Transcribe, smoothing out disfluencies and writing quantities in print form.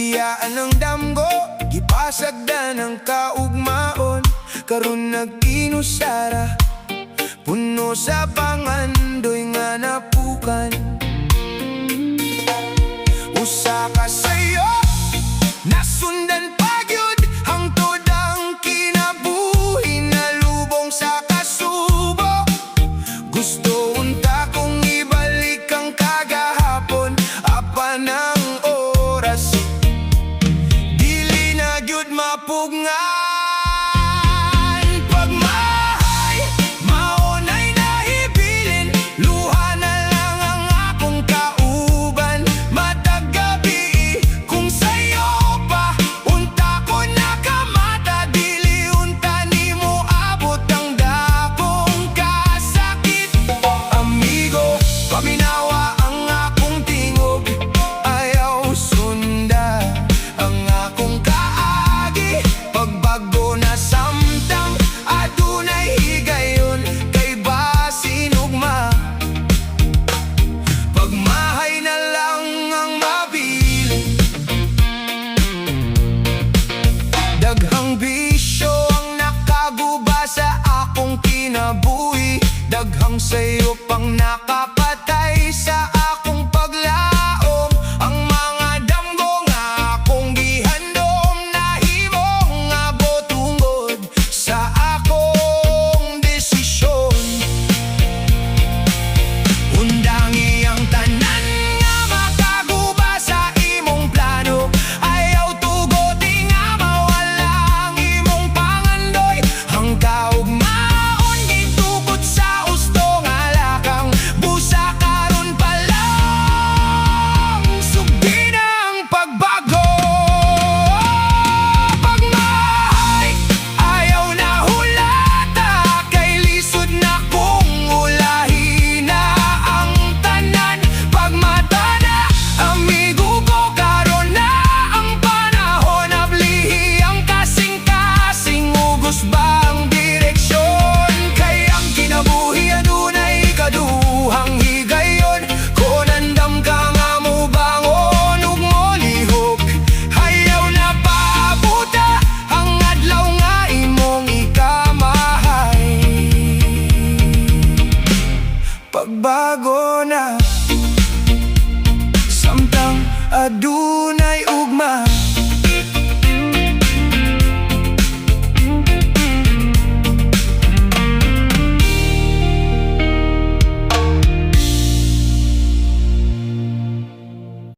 biyaan ng damgo, gipasagdan ng kaugmaon. Karon nag-inusara, puno sa pangandoy nga napukan. Usa ka sayo, nasundan pagyud hangtod ang kinabuhi na lubong sa kasubo. Gusto unta kong ibalik ang kagahapon, apan ang oras dili na gyud mapugngan. Pagmahay, maunay nahibilin, luha na lang ang akong kauban. Matag gabi kung sayo pa, unta ko nakamata, dili unta nimo abot ang dakong kasakit. Amigo, paminawa ang akong tingog, ayaw sunda ang akong kaagi. Pagbago na samtang adunay higayon, kay basin ugma. Pagmahay na lang ang mabilin, daghang bisyo ang nakaguba sa akong kinabuhi. Daghang sayo pang nakapatay sa akong paglaom. Ang mga damgo nga akong gihandom, nahimong abot tungod sa akong desisyon. Undangi ang tanan nga makaguba sa imong plano, ayaw tugoti nga mawala ang imong pangandoy. Ang kaugmaon gitukod sa usto nga lakang, busa karon pa lang sugdi na ang pagbago. Pagmahay, ayaw na hulata, kay lisod na kung ulahi na ang tanan. Pagmata na, amigo ko, karon na ang panahon. Ablihi ang kasing-kasing, ugos ba ang direksyon? Kay ang kinabuhi adunay kaduhang higayon. Kung nandam ka nga mo bangon ug molihok, ayaw na paabuta ang adlaw nga imong ikamahay. Pagbago na samtang adunay ugma.